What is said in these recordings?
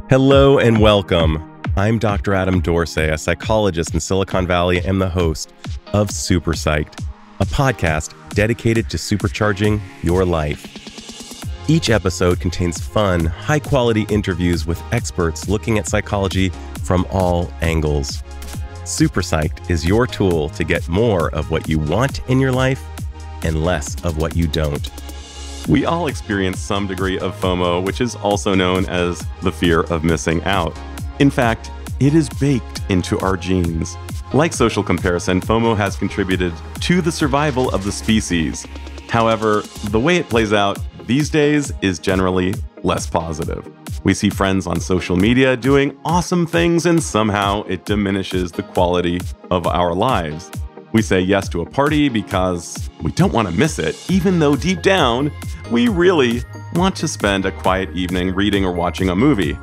Hello and welcome. I'm Dr. Adam Dorsey, a psychologist in Silicon Valley and the host of Super Psyched, a podcast dedicated to supercharging your life. Each episode contains fun, high-quality interviews with experts looking at psychology from all angles. Super Psyched is your tool to get more of what you want in your life and less of what you don't. We all experience some degree of FOMO, which is also known as the fear of missing out. In fact, it is baked into our genes. Like social comparison, FOMO has contributed to the survival of the species. However, the way it plays out these days is generally less positive. We see friends on social media doing awesome things, and somehow it diminishes the quality of our lives. We say yes to a party because we don't want to miss it, even though deep down, we really want to spend a quiet evening reading or watching a movie.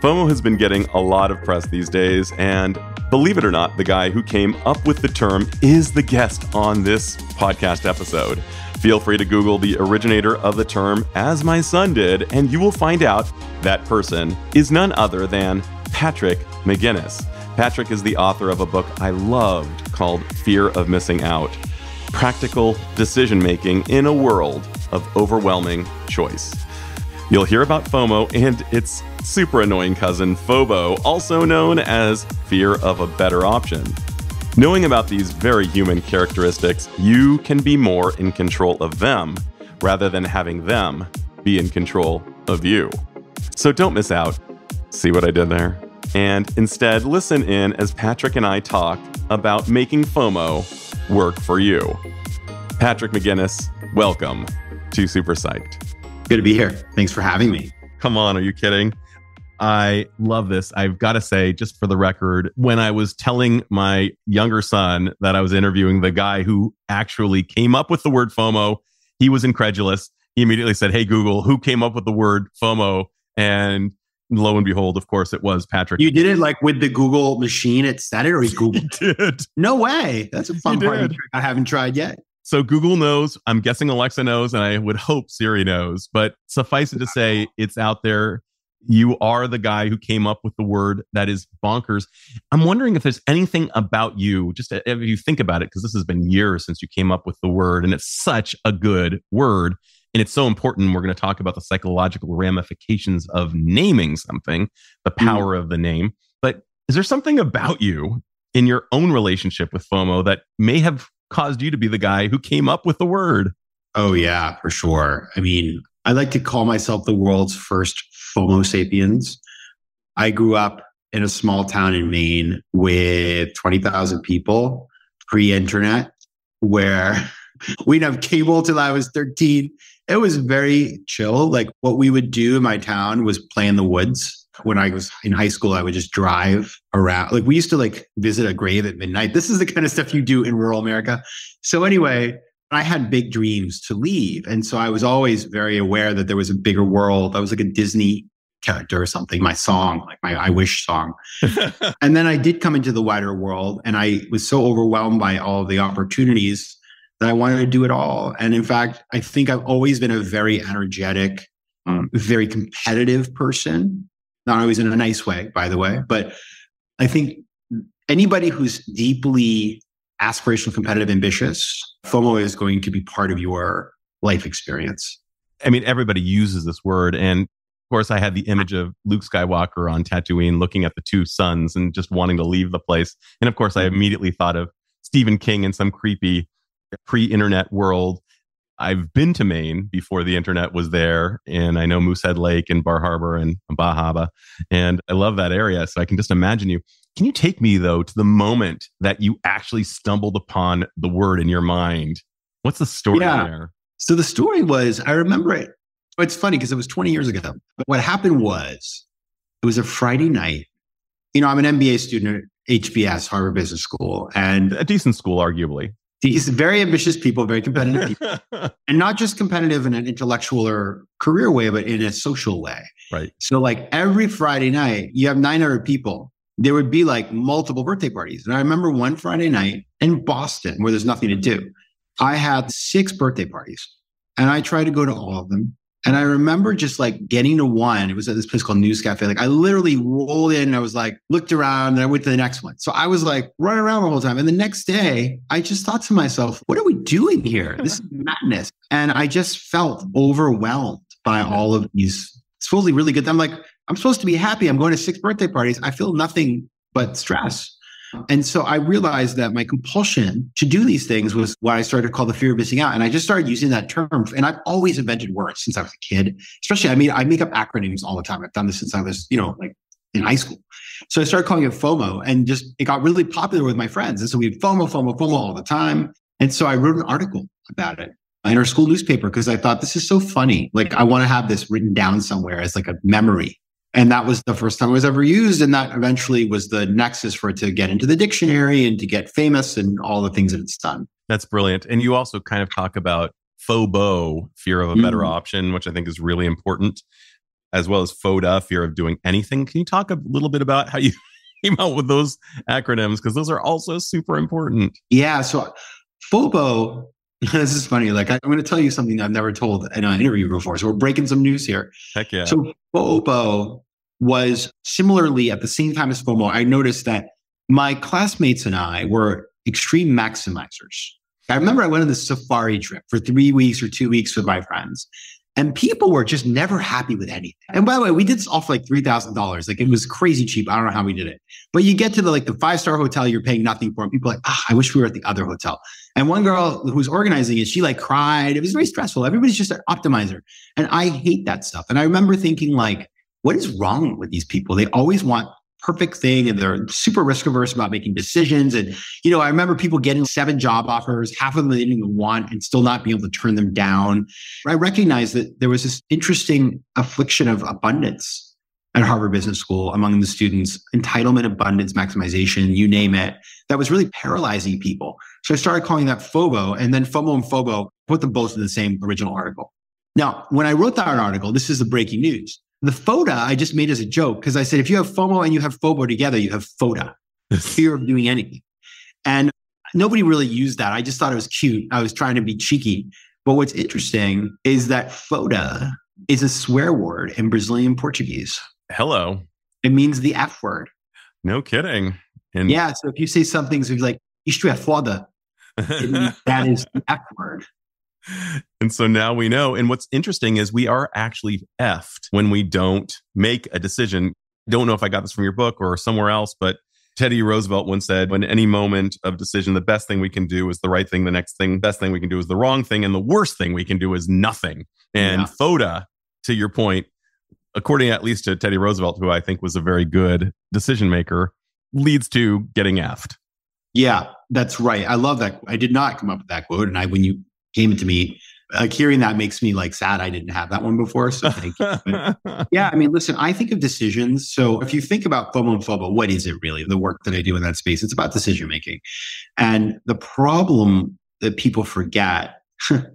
FOMO has been getting a lot of press these days, and believe it or not, the guy who came up with the term is the guest on this podcast episode. Feel free to Google the originator of the term, as my son did, and you will find out that person is none other than Patrick McGinnis. Patrick is the author of a book I loved called Fear of Missing Out: Practical Decision-Making in a World of Overwhelming Choice. You'll hear about FOMO and its super annoying cousin, FOBO, also known as fear of a better option. Knowing about these very human characteristics, you can be more in control of them rather than having them be in control of you. So don't miss out. See what I did there? And instead, listen in as Patrick and I talk about making FOMO work for you. Patrick McGinnis, welcome to Super Psyched. Good to be here. Thanks for having me. Come on, are you kidding? I love this. I've got to say, just for the record, when I was telling my younger son that I was interviewing the guy who actually came up with the word FOMO, he was incredulous. He immediately said, "Hey, Google, who came up with the word FOMO?" And lo and behold, of course, it was Patrick. You did it like with the Google machine. It said it, or he Googled it? Did. No way. That's a fun part trick I haven't tried yet. So Google knows. I'm guessing Alexa knows, and I would hope Siri knows. But suffice it to say, it's out there. You are the guy who came up with the word that is bonkers. I'm wondering if there's anything about you, just if you think about it, because this has been years since you came up with the word, and it's such a good word. And it's so important. We're going to talk about the psychological ramifications of naming something, the power of the name. But is there something about you in your own relationship with FOMO that may have caused you to be the guy who came up with the word? Oh, yeah, for sure. I mean, I like to call myself the world's first FOMO sapiens. I grew up in a small town in Maine with 20,000 people, pre-internet, where we didn't have cable till I was 13. It was very chill. Like what we would do in my town was play in the woods. When I was in high school, I would just drive around. Like we used to like visit a grave at midnight. This is the kind of stuff you do in rural America. So anyway, I had big dreams to leave. And so I was always very aware that there was a bigger world. I was like a Disney character or something, my song, like my I Wish song. And then I did come into the wider world, and I was so overwhelmed by all of the opportunities that I wanted to do it all. And in fact, I think I've always been a very energetic, very competitive person. Not always in a nice way, by the way, but I think anybody who's deeply aspirational, competitive, ambitious, FOMO is going to be part of your life experience. I mean, everybody uses this word. And of course, I had the image of Luke Skywalker on Tatooine looking at the two suns and just wanting to leave the place. And of course, I immediately thought of Stephen King in some creepy pre-internet world. I've been to Maine before the internet was there, and I know Moosehead Lake and Bar Harbor and Bahaba, and I love that area. So I can just imagine you. Can you take me though to the moment that you actually stumbled upon the word in your mind? What's the story there? So the story was, I remember it. It's funny because it was 20 years ago. But what happened was, it was a Friday night. You know, I'm an MBA student at HBS, Harvard Business School, and a decent school, arguably. These very ambitious people, very competitive people. And not just competitive in an intellectual or career way, but in a social way. Right. So like every Friday night, you have 900 people. There would be like multiple birthday parties. And I remember one Friday night in Boston where there's nothing to do. I had 6 birthday parties, and I tried to go to all of them. And I remember just like getting to one. It was at this place called News Cafe. Like I literally rolled in and I was like, looked around and I went to the next one. So I was like running around the whole time. And the next day, I just thought to myself, what are we doing here? This is madness. And I just felt overwhelmed by all of these supposedly really good. I'm like, I'm supposed to be happy. I'm going to 6 birthday parties. I feel nothing but stress. And so I realized that my compulsion to do these things was what I started to call the fear of missing out. And I just started using that term. And I've always invented words since I was a kid, especially, I make up acronyms all the time. I've done this since I was, like in high school. So I started calling it FOMO and just, it got really popular with my friends. And so we had FOMO all the time. And so I wrote an article about it in our school newspaper because I thought this is so funny. Like I want to have this written down somewhere as like a memory. And that was the first time it was ever used. And that eventually was the nexus for it to get into the dictionary and to get famous and all the things that it's done. That's brilliant. And you also kind of talk about FOBO, fear of a better option, which I think is really important, as well as FODA, fear of doing anything. Can you talk a little bit about how you came out with those acronyms? Because those are also super important. Yeah. So FOBO, this is funny. Like I'm going to tell you something I've never told in an interview before. So we're breaking some news here. Heck yeah. So FOBO was similarly at the same time as FOMO. I noticed that my classmates and I were extreme maximizers. I remember I went on this safari trip for 3 weeks or 2 weeks with my friends. And people were just never happy with anything. And by the way, we did this all for like $3,000. Like it was crazy cheap. I don't know how we did it. But you get to the 5-star hotel you're paying nothing for. And people are like, I wish we were at the other hotel. And one girl who was organizing it, she like cried. It was very stressful. Everybody's just an optimizer. And I hate that stuff. And I remember thinking like, what is wrong with these people? They always want perfect thing and they're super risk averse about making decisions. And, I remember people getting 7 job offers, half of them they didn't even want and still not being able to turn them down. I recognized that there was this interesting affliction of abundance at Harvard Business School among the students, entitlement, abundance, maximization, you name it, that was really paralyzing people. So I started calling that FOBO, and then FOMO and FOBO, put them both in the same original article. Now, when I wrote that article, this is the breaking news. The FODA I just made as a joke because I said, if you have FOMO and you have FOBO together, you have FODA, fear of doing anything. And nobody really used that. I just thought it was cute. I was trying to be cheeky. But what's interesting is that FODA is a swear word in Brazilian Portuguese. Hello. It means the F word. No kidding. And yeah. So if you say something so like, isto é foda, that is the F word. And so now we know. And what's interesting is we are actually effed when we don't make a decision. Don't know if I got this from your book or somewhere else, but Teddy Roosevelt once said, when any moment of decision, the best thing we can do is the right thing. The next thing, best thing we can do is the wrong thing. And the worst thing we can do is nothing. And FODA, to your point, according at least to Teddy Roosevelt, who I think was a very good decision maker, leads to getting effed. Yeah, that's right. I love that. I did not come up with that quote. And when you came to me, hearing that makes me like sad I didn't have that one before. So thank you. But, yeah, listen, I think of decisions. So if you think about FOMO and FOBO, what is it really? The work that I do in that space, it's about decision making. And the problem that people forget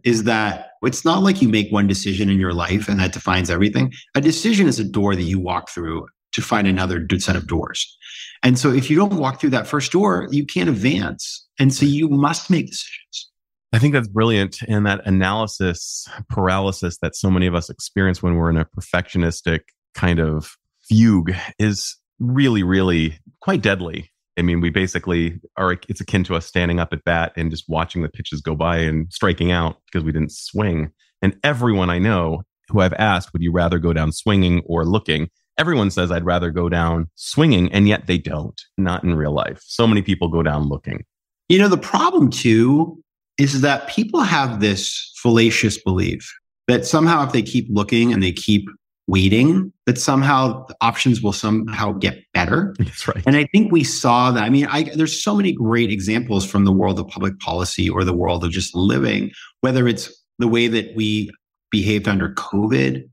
is that it's not like you make one decision in your life and that defines everything. A decision is a door that you walk through to find another set of doors. And so if you don't walk through that first door, you can't advance. And so you must make decisions. I think that's brilliant. And that analysis paralysis that so many of us experience when we're in a perfectionistic kind of fugue is really, really quite deadly. We basically it's akin to us standing up at bat and just watching the pitches go by and striking out because we didn't swing. And everyone I know who I've asked, would you rather go down swinging or looking? Everyone says I'd rather go down swinging, and yet they don't, not in real life. So many people go down looking. The problem too is that people have this fallacious belief that somehow if they keep looking and they keep waiting, that somehow the options will somehow get better. That's right. And I think we saw that. There's so many great examples from the world of public policy or the world of just living, whether it's the way that we behaved under COVID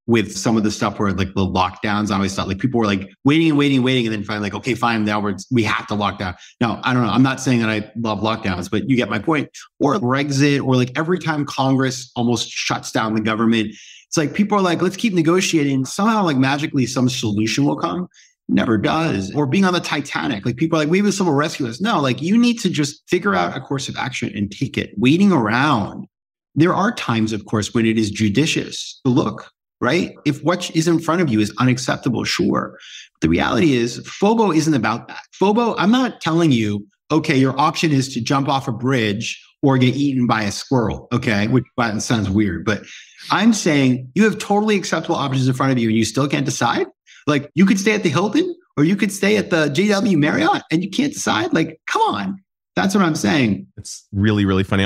with some of the stuff where like the lockdowns, I always thought like people were like waiting. And then finally like, okay, fine. Now we have to lock down. No, I don't know. I'm not saying that I love lockdowns, but you get my point. Or Brexit, or like every time Congress almost shuts down the government, it's like people are like, let's keep negotiating. Somehow like magically some solution will come. Never does. Or being on the Titanic, like people are like, we have someone rescue us. No, like you need to just figure out a course of action and take it. Waiting around there are times, of course, when it is judicious to look, right? If what is in front of you is unacceptable, sure. The reality is FOMO isn't about that. FOMO, I'm not telling you, okay, your option is to jump off a bridge or get eaten by a squirrel, okay? Which sounds weird, but I'm saying you have totally acceptable options in front of you and you still can't decide. Like you could stay at the Hilton or you could stay at the JW Marriott and you can't decide. Like, come on. That's what I'm saying. It's really, really funny.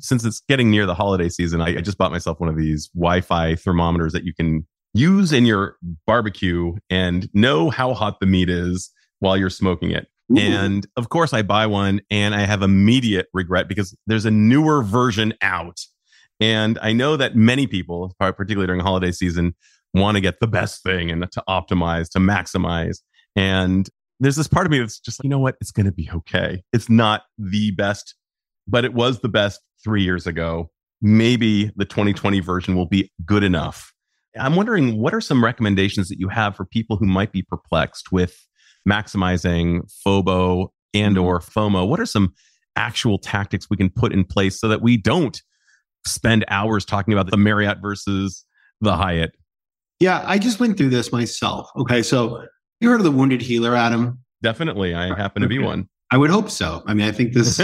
Since it's getting near the holiday season, I just bought myself one of these Wi-Fi thermometers that you can use in your barbecue and know how hot the meat is while you're smoking it. Ooh. And of course I buy one and I have immediate regret because there's a newer version out. And I know that many people, particularly during holiday season, want to get the best thing and to optimize, to maximize. And there's this part of me that's just like, you know what? It's going to be okay. It's not the best, but it was the best 3 years ago. Maybe the 2020 version will be good enough. I'm wondering, what are some recommendations that you have for people who might be perplexed with maximizing FOBO and or FOMO? What are some actual tactics we can put in place so that we don't spend hours talking about the Marriott versus the Hyatt? Yeah, I just went through this myself. Okay, so you heard of the wounded healer, Adam? Definitely. I happen to be one. I would hope so. I mean, I think this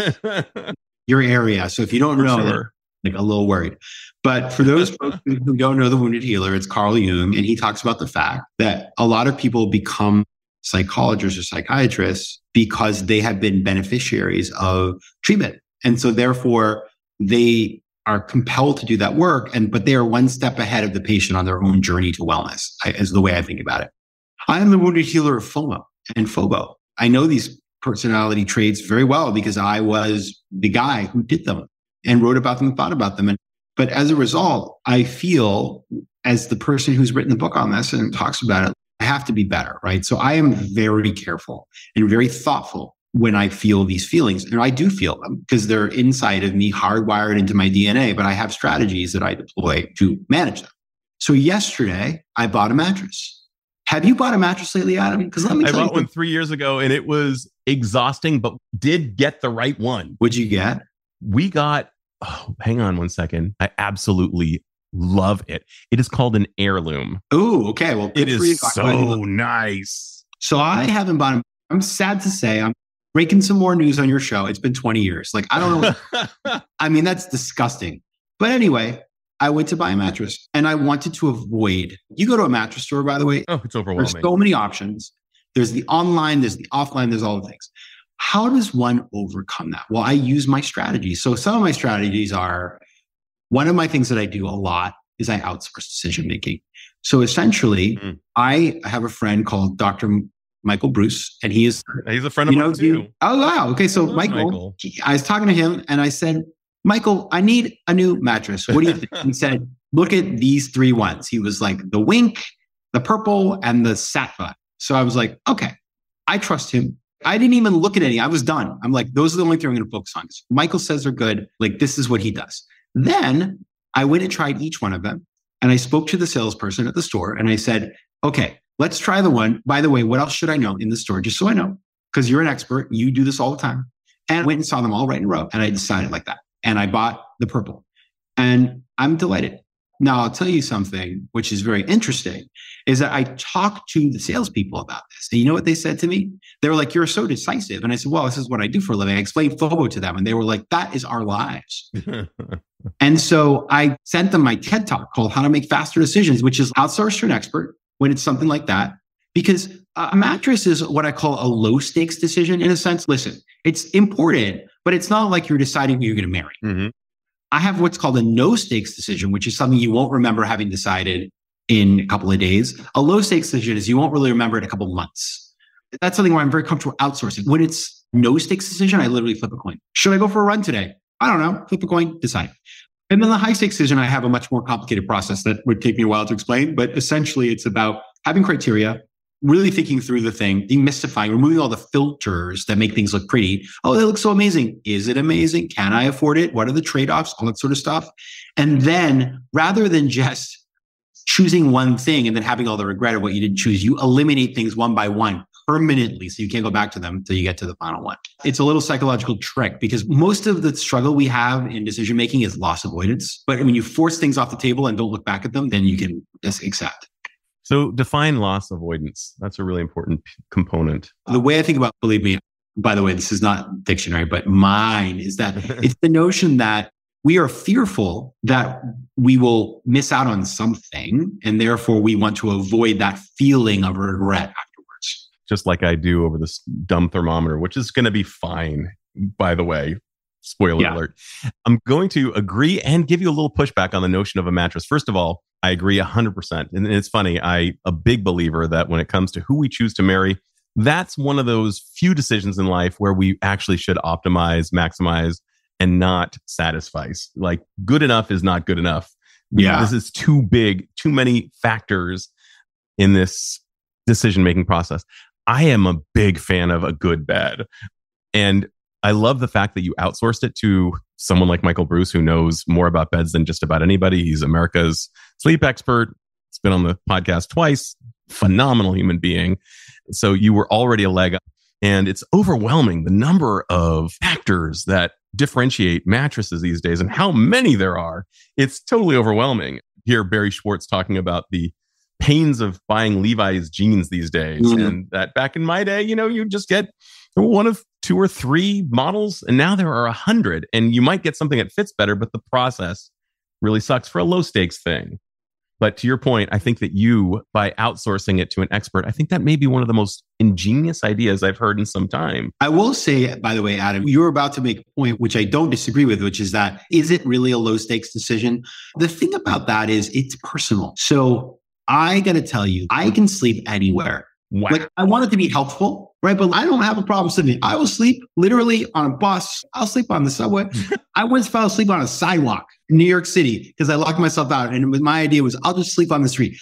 your area. So if you don't know, sure. Like a little worried. But for those folks who don't know the wounded healer, it's Carl Jung, and he talks about the fact that a lot of people become psychologists or psychiatrists because they have been beneficiaries of treatment. And so therefore they are compelled to do that work, but they are one step ahead of the patient on their own journey to wellness, is the way I think about it. I am the wounded healer of FOMO and FOBO. I know these personality traits very well because I was the guy who did them and wrote about them and thought about them. But as a result, I feel, as the person who's written the book on this and talks about it, I have to be better, right? So I am very careful and very thoughtful when I feel these feelings. And I do feel them because they're inside of me, hardwired into my DNA, but I have strategies that I deploy to manage them. So yesterday, I bought a mattress. Have you bought a mattress lately, Adam? Because let me tell you. I bought one 3 years ago and it was exhausting, but did get the right one. What'd you get? We got, hang on one second. I absolutely love it. It is called an heirloom. Oh, okay. Well, it is so nice. So I haven't bought them. I'm sad to say I'm breaking some more news on your show. It's been 20 years. Like, I don't know. I mean, that's disgusting. But anyway, I went to buy a mattress and I wanted to avoid, you go to a mattress store, by the way. Oh, it's overwhelming. There's so many options. There's the online, there's the offline, there's all the things. How does one overcome that? Well, I use my strategies. So some of my strategies are, one of my things that I do a lot is I outsource decision making. So essentially, I have a friend called Dr. Michael Bruce, and he's a friend of mine too. Oh, wow. Okay. So Michael. I was talking to him and I said, Michael, I need a new mattress. What do you think? He said, look at these 3 ones. He was like the Wink, the Purple, and the Satva. So I was like, okay, I trust him. I didn't even look at any. I was done. I'm like, those are the only 3 I'm going to focus on. Michael says they're good. Like, this is what he does. Then I went and tried each one of them. And I spoke to the salesperson at the store and I said, okay, let's try the one. By the way, what else should I know in the store? Just so I know, because you're an expert. You do this all the time. And I went and saw them all right in a row. And I decided like that. And I bought the Purple. And I'm delighted. Now, I'll tell you something, which is very interesting, is that I talked to the salespeople about this. And you know what they said to me? They were like, you're so decisive. And I said, well, this is what I do for a living. I explained FOMO to them. And they were like, that is our lives. And so I sent them my TED Talk called How to Make Faster Decisions, which is outsourced to an expert when it's something like that. Because a mattress is what I call a low stakes decision in a sense. Listen, it's important, but it's not like you're deciding who you're going to marry. Mm-hmm. I have what's called a no stakes decision, which is something you won't remember having decided in a couple of days. A low stakes decision is you won't really remember in a couple of months. That's something where I'm very comfortable outsourcing. When it's no stakes decision, I literally flip a coin. Should I go for a run today? I don't know. Flip a coin, decide. And then the high stakes decision, I have a much more complicated process that would take me a while to explain. But essentially, it's about having criteria, really thinking through the thing, demystifying, removing all the filters that make things look pretty. Oh, they look so amazing. Is it amazing? Can I afford it? What are the trade-offs? All that sort of stuff. And then rather than just choosing one thing and then having all the regret of what you didn't choose, you eliminate things one by one. permanently. So you can't go back to them until you get to the final one. It's a little psychological trick because most of the struggle we have in decision making is loss avoidance. But when you force things off the table and don't look back at them, then you can just accept. So define loss avoidance. That's a really important component. The way I think about, believe me, by the way, this is not dictionary, but mine is that it's the notion that we are fearful that we will miss out on something, and therefore we want to avoid that feeling of regret afterwards. Just like I do over this dumb thermometer, which is going to be fine, by the way. Spoiler alert. I'm going to agree and give you a little pushback on the notion of a mattress. First of all, I agree 100%. And it's funny, I'm a big believer that when it comes to who we choose to marry, that's one of those few decisions in life where we actually should optimize, maximize, and not satisfice. Like good enough is not good enough. Yeah. This is too big, too many factors in this decision-making process. I am a big fan of a good bed. And I love the fact that you outsourced it to someone like Michael Bruce, who knows more about beds than just about anybody. He's America's sleep expert. He's been on the podcast twice. Phenomenal human being. So you were already a leg up. And it's overwhelming the number of factors that differentiate mattresses these days and how many there are. It's totally overwhelming. Here, Barry Schwartz talking about the pains of buying Levi's jeans these days. Mm-hmm. And that back in my day, you just get one of 2 or 3 models, and now there are 100. And you might get something that fits better, but the process really sucks for a low stakes thing. But to your point, I think that you, by outsourcing it to an expert, I think that may be one of the most ingenious ideas I've heard in some time. I will say, by the way, Adam, you're about to make a point, which I don't disagree with, which is that, is it really a low stakes decision? The thing about that is it's personal. So I got to tell you, I can sleep anywhere. Wow. Like I want it to be helpful, right? But I don't have a problem sleeping. I will sleep literally on a bus. I'll sleep on the subway. I once fell asleep on a sidewalk in New York City because I locked myself out. And my idea was I'll just sleep on the street.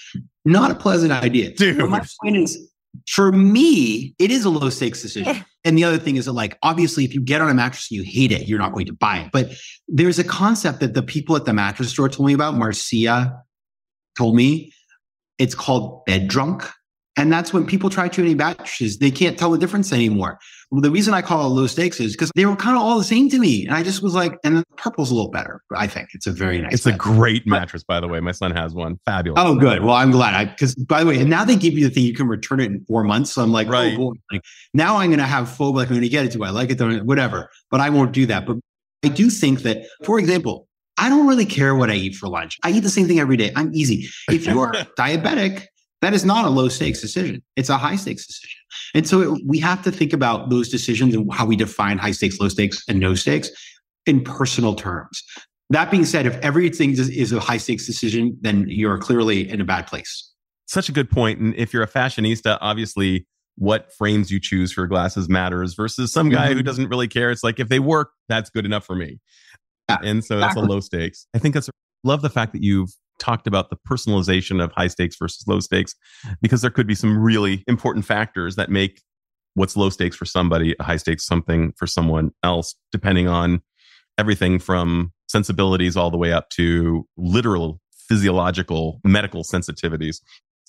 Not a pleasant idea. Dude. But my point is, for me, it is a low stakes decision. And the other thing is that, like, obviously, if you get on a mattress and you hate it, you're not going to buy it. But there's a concept that the people at the mattress store told me about. Marcia told me it's called bed drunk. And that's when people try too many mattresses, they can't tell the difference anymore. Well, the reason I call it low stakes is because they were kind of all the same to me. And I just was like, and the purple's a little better. I think it's a very nice. It's a great mattress, by the way. My son has one. Fabulous. Oh, good. Well, I'm glad. Because by the way, and now they give you the thing, you can return it in 4 months. So I'm like, right. Oh boy, like now I'm going to have FOMO. Like I'm going to get it. Do I like it? Whatever. But I won't do that. But I do think that, for example, I don't really care what I eat for lunch. I eat the same thing every day. I'm easy. If you're diabetic, that is not a low stakes decision. It's a high stakes decision. And so we have to think about those decisions and how we define high stakes, low stakes, and no stakes in personal terms. That being said, if everything is a high stakes decision, then you're clearly in a bad place. Such a good point. And if you're a fashionista, obviously what frames you choose for your glasses matters versus some guy who doesn't really care. It's like, if they work, that's good enough for me. Yeah, and so that's a low stakes. I think love the fact that you've talked about the personalization of high stakes versus low stakes, because there could be some really important factors that make what's low stakes for somebody a high stakes something for someone else, depending on everything from sensibilities all the way up to literal physiological medical sensitivities.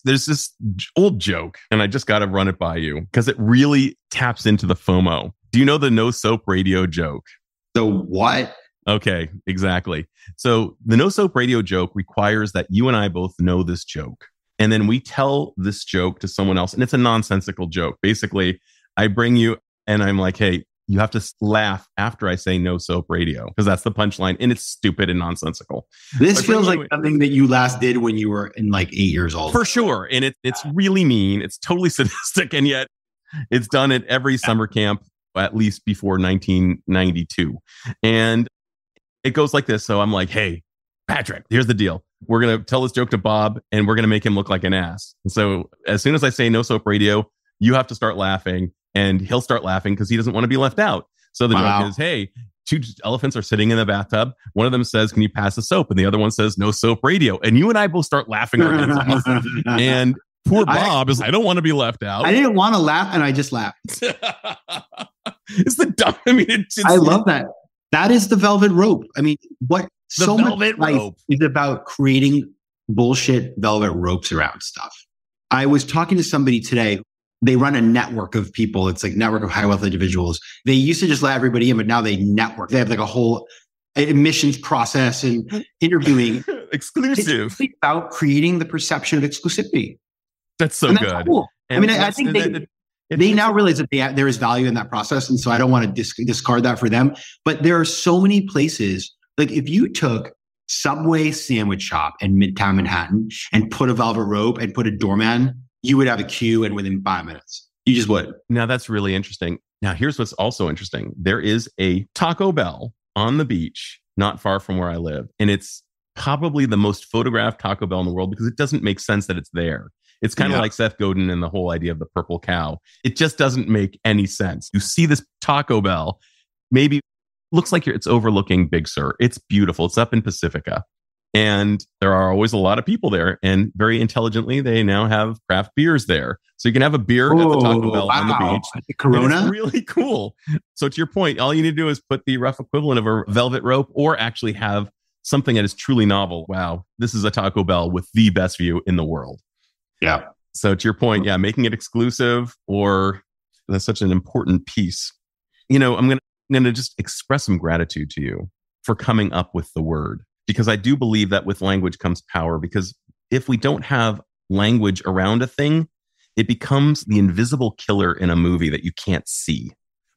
There's this old joke, and I just got to run it by you because it really taps into the FOMO. Do you know the no soap radio joke? The what? Okay, exactly. So the no soap radio joke requires that you and I both know this joke. And then we tell this joke to someone else. And it's a nonsensical joke. Basically, I bring you and I'm like, hey, you have to laugh after I say no soap radio, because that's the punchline. And it's stupid and nonsensical. This feels like something that you last did when you were in like 8 years old. For sure. And it's really mean. It's totally sadistic. And yet it's done at every summer camp, at least before 1992. And it goes like this. So I'm like, hey, Patrick, here's the deal. We're going to tell this joke to Bob and we're going to make him look like an ass. And so as soon as I say no soap radio, you have to start laughing, and he'll start laughing because he doesn't want to be left out. So the joke is, hey, 2 elephants are sitting in the bathtub. One of them says, can you pass the soap? And the other one says, no soap radio. And you and I both start laughing our heads off. And poor Bob is, I don't want to be left out. I didn't want to laugh, and I just laughed. It's the dumb. I mean, I love that. That is the velvet rope. I mean, what the so velvet much rope is about creating bullshit velvet ropes around stuff. I was talking to somebody today they run a network of people. It's like network of high wealth individuals. They used to just let everybody in, but now they network. They have like a whole admissions process and interviewing. Exclusive. It's really about creating the perception of exclusivity. That's so and that's good. Cool. And I think they now realize that there is value in that process. And so I don't want to discard that for them. But there are so many places, like if you took Subway sandwich shop in Midtown Manhattan and put a velvet rope and put a doorman, you would have a queue and within 5 minutes. You just would. Now that's really interesting. Now here's what's also interesting. There is a Taco Bell on the beach, not far from where I live. And it's probably the most photographed Taco Bell in the world because it doesn't make sense that it's there. It's kind of like Seth Godin and the whole idea of the purple cow. It just doesn't make any sense. You see this Taco Bell, maybe looks like it's overlooking Big Sur. It's beautiful. It's up in Pacifica. And there are always a lot of people there. And very intelligently, they now have craft beers there. So you can have a beer at the Taco Bell on the beach. At the Corona? It's really cool. So to your point, all you need to do is put the rough equivalent of a velvet rope or actually have something that is truly novel. Wow, this is a Taco Bell with the best view in the world. Yeah. So to your point, making it exclusive that's such an important piece. I'm going to just express some gratitude to you for coming up with the word, because I do believe that with language comes power, because if we don't have language around a thing, it becomes the invisible killer in a movie that you can't see.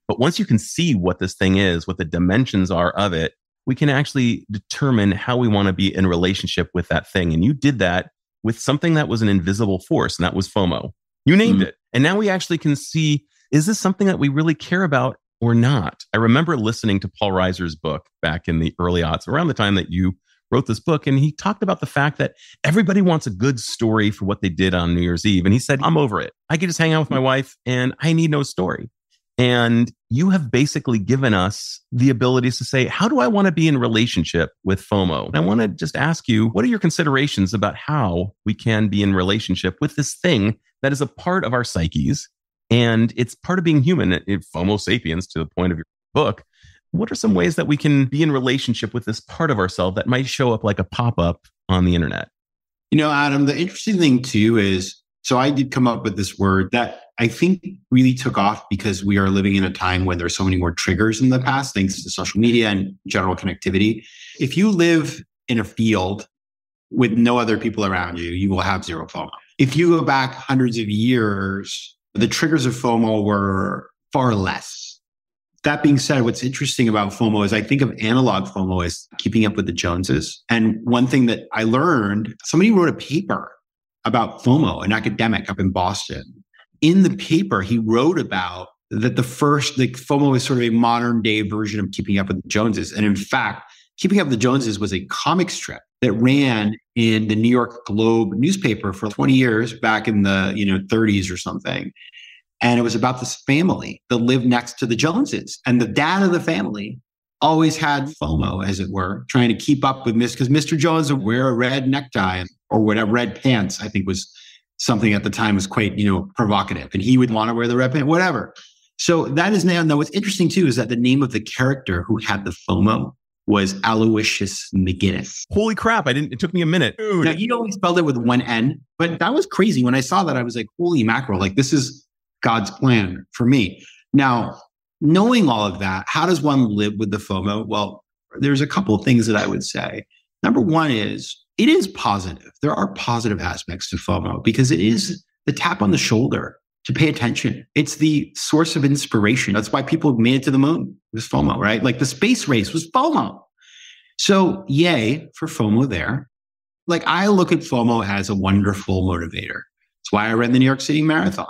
But once you can see what this thing is, what the dimensions are of it, we can actually determine how we want to be in relationship with that thing. And you did that with something that was an invisible force, and that was FOMO. You named it. And now we actually can see, is this something that we really care about or not? I remember listening to Paul Reiser's book back in the early aughts, around the time that you wrote this book. And he talked about the fact that everybody wants a good story for what they did on New Year's Eve. And he said, I'm over it. I could just hang out with my wife and I need no story. And you have basically given us the abilities to say, how do I want to be in relationship with FOMO? And I want to just ask you, what are your considerations about how we can be in relationship with this thing that is a part of our psyches? And it's part of being human, FOMO sapiens, to the point of your book. What are some ways that we can be in relationship with this part of ourselves that might show up like a pop-up on the internet? Adam, the interesting thing too is, so I did come up with this word that I think really took off because we are living in a time when there's so many more triggers in the past, thanks to social media and general connectivity. If you live in a field with no other people around you, you will have zero FOMO. If you go back hundreds of years, the triggers of FOMO were far less. That being said, what's interesting about FOMO is I think of analog FOMO as keeping up with the Joneses. And one thing that I learned, somebody wrote a paper about FOMO, an academic up in Boston. In the paper, he wrote about that FOMO is sort of a modern day version of keeping up with the Joneses. And in fact, keeping up with the Joneses was a comic strip that ran in the New York Globe newspaper for 20 years back in the 30s or something. And it was about this family that lived next to the Joneses. And the dad of the family always had FOMO, as it were, trying to keep up with because Mr. Jones would wear a red necktie or whatever, red pants, I think was something at the time was quite, provocative. And he would want to wear the red pants, whatever. So that is now, what's interesting too, is that the name of the character who had the FOMO was Aloysius McGinnis. Holy crap. It took me a minute. Dude. Now, he only spelled it with one N, but that was crazy. When I saw that, I was like, holy mackerel, like this is God's plan for me. Now, knowing all of that, how does one live with the FOMO? Well, there's a couple of things that I would say. Number one is, it is positive. There are positive aspects to FOMO because it is the tap on the shoulder to pay attention. It's the source of inspiration. That's why people made it to the moon with FOMO, right? Like the space race was FOMO. So yay for FOMO there. Like I look at FOMO as a wonderful motivator. That's why I ran the New York City Marathon.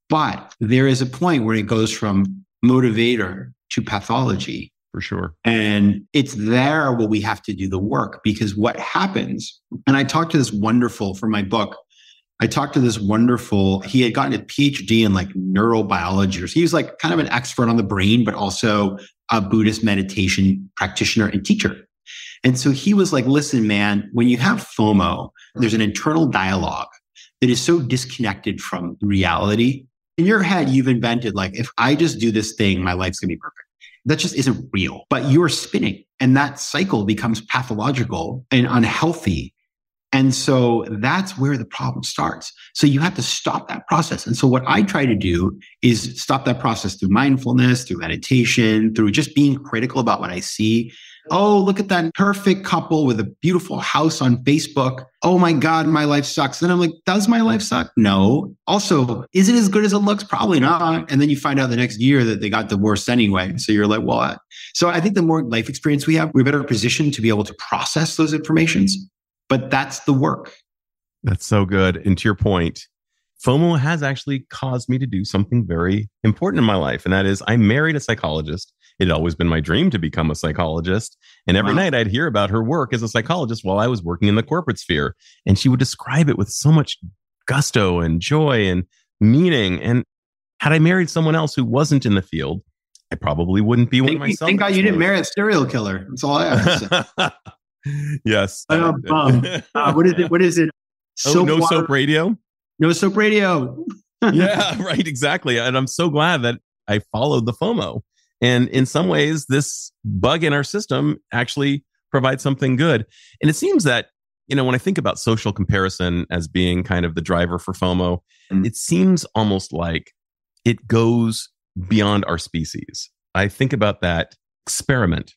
But there is a point where it goes from motivator to pathology. For sure. And it's there where we have to do the work, because what happens, and I talked to this wonderful, for my book, he had gotten a PhD in like neurobiology. He was like kind of an expert on the brain, but also a Buddhist meditation practitioner and teacher. And so he was like, listen, man, when you have FOMO, there's an internal dialogue that is so disconnected from reality. In your head, you've invented like, if I just do this thing, my life's gonna be perfect. That just isn't real, but you're spinning, and that cycle becomes pathological and unhealthy. And so that's where the problem starts. So you have to stop that process. And so what I try to do is stop that process through mindfulness, through meditation, through just being critical about what I see. Oh, look at that perfect couple with a beautiful house on Facebook. Oh my God, my life sucks. Then I'm like, does my life suck? No. Also, is it as good as it looks? Probably not. And then you find out the next year that they got divorced anyway. So you're like, what? So I think the more life experience we have, we're better positioned to be able to process those informations. But that's the work. That's so good. And to your point, FOMO has actually caused me to do something very important in my life. And that is I married a psychologist. It had always been my dream to become a psychologist. And every night I'd hear about her work as a psychologist while I was working in the corporate sphere. And she would describe it with so much gusto and joy and meaning. And had I married someone else who wasn't in the field, I probably wouldn't be one myself. Thank God you didn't marry a serial killer. That's all I have to say. Yes. What is it? What is it? Soap radio? No soap radio. Yeah, right. Exactly. And I'm so glad that I followed the FOMO. And in some ways, this bug in our system actually provides something good. And it seems that, when I think about social comparison as being kind of the driver for FOMO, it seems almost like it goes beyond our species. I think about that experiment.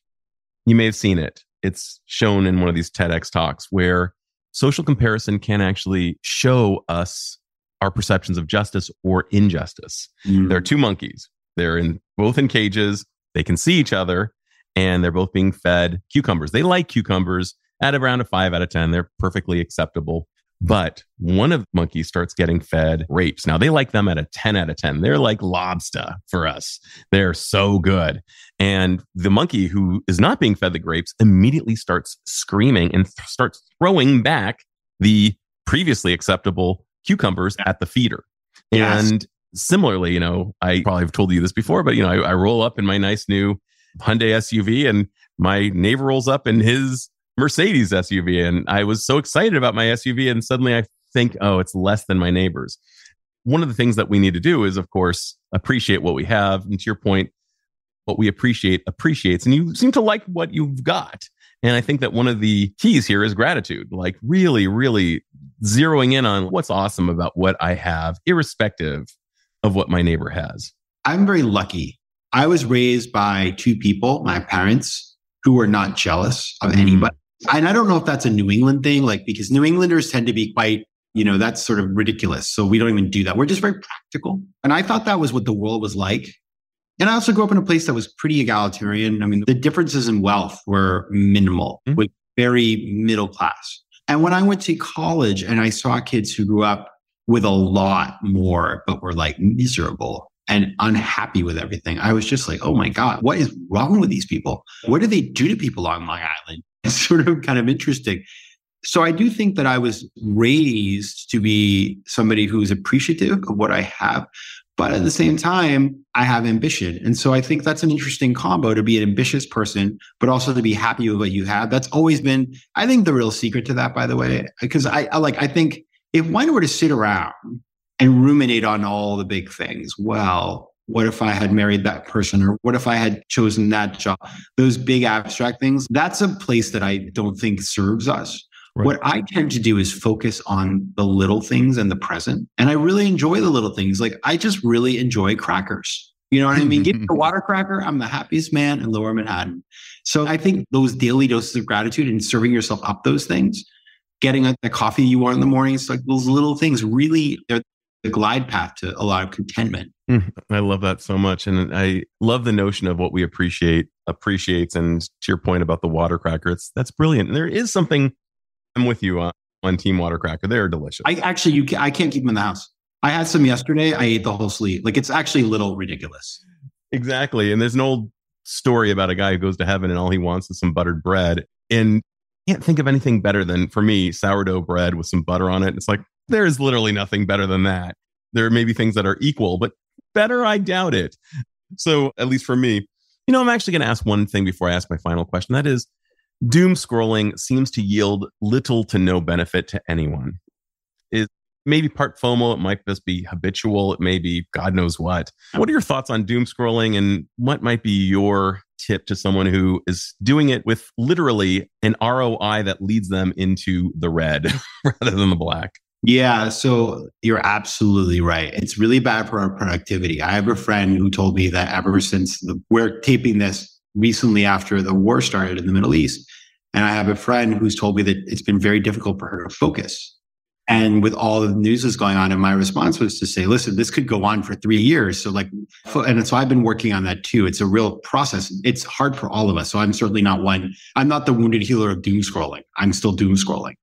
You may have seen it. It's shown in one of these TEDx talks where social comparison can actually show us our perceptions of justice or injustice. There are two monkeys. They're both in cages. They can see each other and they're both being fed cucumbers. They like cucumbers at around a 5 out of 10. They're perfectly acceptable. But one of the monkeys starts getting fed grapes. Now they like them at a 10 out of 10. They're like lobster for us. They're so good. And the monkey who is not being fed the grapes immediately starts screaming and starts throwing back the previously acceptable cucumbers at the feeder. Yes. And similarly, I probably have told you this before, but I roll up in my nice new Hyundai SUV and my neighbor rolls up in his Mercedes SUV. And I was so excited about my SUV. And suddenly I think, oh, it's less than my neighbor's. One of the things that we need to do is, of course, appreciate what we have. And to your point, what we appreciate appreciates. And you seem to like what you've got. And I think that one of the keys here is gratitude, like really, really zeroing in on what's awesome about what I have, irrespective of what my neighbor has. I'm very lucky. I was raised by two people, my parents, who were not jealous of anybody. And I don't know if that's a New England thing, because New Englanders tend to be quite, that's sort of ridiculous. So we don't even do that. We're just very practical. And I thought that was what the world was like. And I also grew up in a place that was pretty egalitarian. I mean, the differences in wealth were minimal, with very middle class. And when I went to college and I saw kids who grew up with a lot more, but were like miserable and unhappy with everything, I was just like, oh my God, what is wrong with these people? What do they do to people on Long Island? It's sort of kind of interesting. So I do think that I was raised to be somebody who's appreciative of what I have. But at the same time, I have ambition. And so I think that's an interesting combo, to be an ambitious person, but also to be happy with what you have. That's always been, I think, the real secret to that, by the way, because I think if one were to sit around and ruminate on all the big things, well, what if I had married that person? Or what if I had chosen that job? Those big abstract things, that's a place that I don't think serves us. Right. What I tend to do is focus on the little things and the present. And I really enjoy the little things. I just really enjoy crackers. You know what I mean? Give me a water cracker. I'm the happiest man in Lower Manhattan. So I think those daily doses of gratitude and serving yourself up those things, getting the coffee you want in the morning, it's like those little things really, they're the glide path to a lot of contentment. I love that so much. And I love the notion of what we appreciates. And to your point about the water cracker, that's brilliant. And there is something, I'm with you on Team Water Cracker. They're delicious. I can't keep them in the house. I had some yesterday. I ate the whole sleeve. It's actually a little ridiculous. Exactly. And there's an old story about a guy who goes to heaven and all he wants is some buttered bread. And I can't think of anything better than, for me, sourdough bread with some butter on it. It's like, there's literally nothing better than that. There may be things that are equal, but better, I doubt it. So at least for me, I'm actually going to ask one thing before I ask my final question. That is, doom scrolling seems to yield little to no benefit to anyone. maybe part FOMO. It might just be habitual. It may be God knows what. What are your thoughts on doom scrolling, and what might be your tip to someone who is doing it with literally an ROI that leads them into the red rather than the black? Yeah, so you're absolutely right. It's really bad for our productivity. I have a friend who told me that ever since we're taping this recently after the war started in the Middle East. And I have a friend who's told me that it's been very difficult for her to focus. And with all the news that's going on, and my response was to say, listen, this could go on for 3 years. So and so I've been working on that too. It's a real process. It's hard for all of us. So I'm certainly not one. I'm not the wounded healer of doom scrolling. I'm still doom scrolling.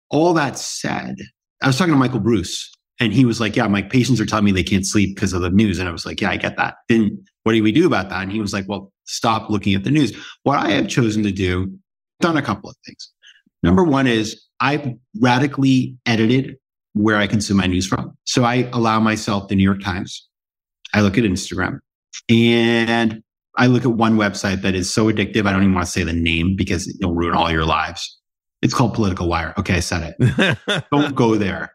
All that said, I was talking to Michael Bruce, and he was like, yeah, my patients are telling me they can't sleep because of the news. And I was like, yeah, I get that. Then what do we do about that? And he was like, well, stop looking at the news. What I have chosen to do, I've done a couple of things. Number one is I've radically edited where I consume my news from. So I allow myself the New York Times. I look at Instagram, and I look at one website that is so addictive. I don't even want to say the name because it'll ruin all your lives. It's called Political Wire. Okay, I said it. Don't go there.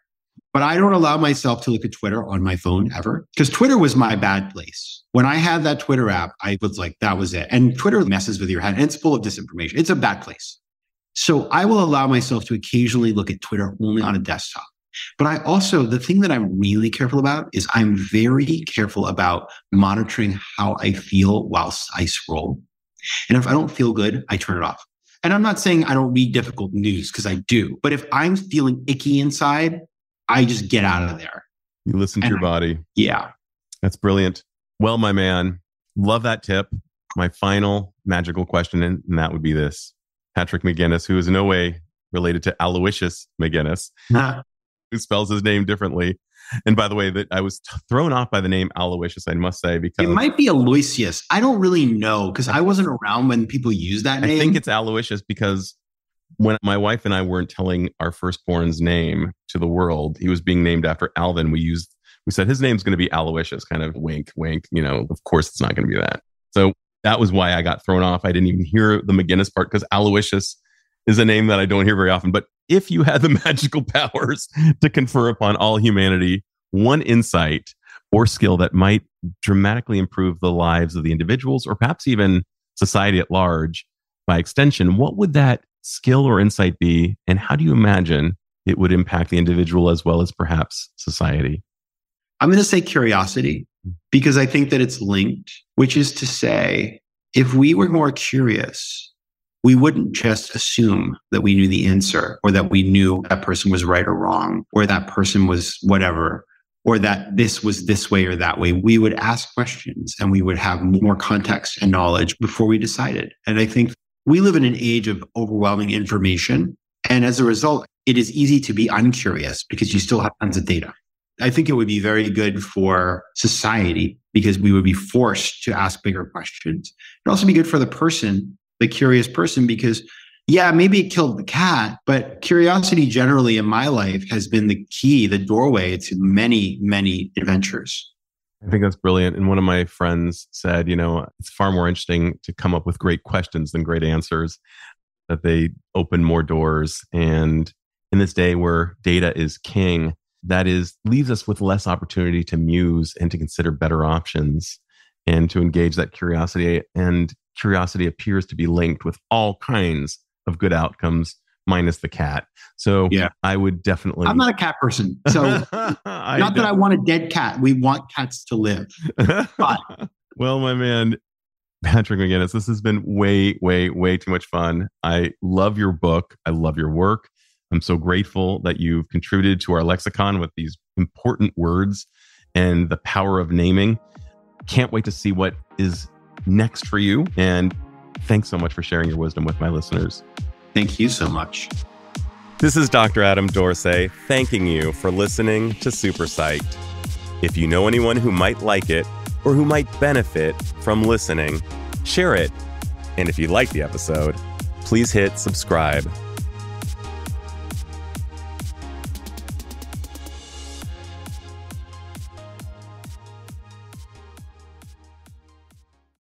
But I don't allow myself to look at Twitter on my phone ever, because Twitter was my bad place. When I had that Twitter app, I was like, that was it. And Twitter messes with your head, and it's full of disinformation. It's a bad place. So I will allow myself to occasionally look at Twitter only on a desktop. But I also, the thing that I'm really careful about is I'm very careful about monitoring how I feel whilst I scroll. And if I don't feel good, I turn it off. And I'm not saying I don't read difficult news, because I do. But if I'm feeling icky inside, I just get out of there. You listen to your body. Yeah. That's brilliant. Well, my man, love that tip. My final magical question, and that would be this. Patrick McGinnis, who is in no way related to Aloysius McGinnis, who spells his name differently. And by the way, that I was thrown off by the name Aloysius, I must say, because it might be Aloysius. I don't really know, because I wasn't around when people used that name. I think it's Aloysius because when my wife and I weren't telling our firstborn's name to the world, he was being named after Alvin. We said his name's going to be Aloysius, kind of wink, wink. Of course it's not going to be that. So that was why I got thrown off. I didn't even hear the McGinnis part, because Aloysius is a name that I don't hear very often. But if you had the magical powers to confer upon all humanity one insight or skill that might dramatically improve the lives of the individuals, or perhaps even society at large by extension, what would that skill or insight be? And how do you imagine it would impact the individual as well as perhaps society? I'm going to say curiosity, because I think that it's linked, which is to say, if we were more curious, we wouldn't just assume that we knew the answer, or that we knew that person was right or wrong, or that person was whatever, or that this was this way or that way. We would ask questions, and we would have more context and knowledge before we decided. And I think we live in an age of overwhelming information. And as a result, it is easy to be uncurious because you still have tons of data. I think it would be very good for society, because we would be forced to ask bigger questions. It'd also be good for the person, the curious person, because maybe it killed the cat, but curiosity generally in my life has been the key, the doorway to many, many adventures. I think that's brilliant. And one of my friends said, it's far more interesting to come up with great questions than great answers, that they open more doors. And in this day where data is king, that leaves us with less opportunity to muse and to consider better options and to engage that curiosity. And curiosity appears to be linked with all kinds of good outcomes, minus the cat. So I would definitely... I'm not a cat person. So not that I want a dead cat. We want cats to live. But... Well, my man, Patrick McGinnis, this has been way, way, way too much fun. I love your book. I love your work. I'm so grateful that you've contributed to our lexicon with these important words and the power of naming. Can't wait to see what is next for you. And thanks so much for sharing your wisdom with my listeners. Thank you so much. This is Dr. Adam Dorsey thanking you for listening to Super Psyched. If you know anyone who might like it or who might benefit from listening, share it. And if you like the episode, please hit subscribe.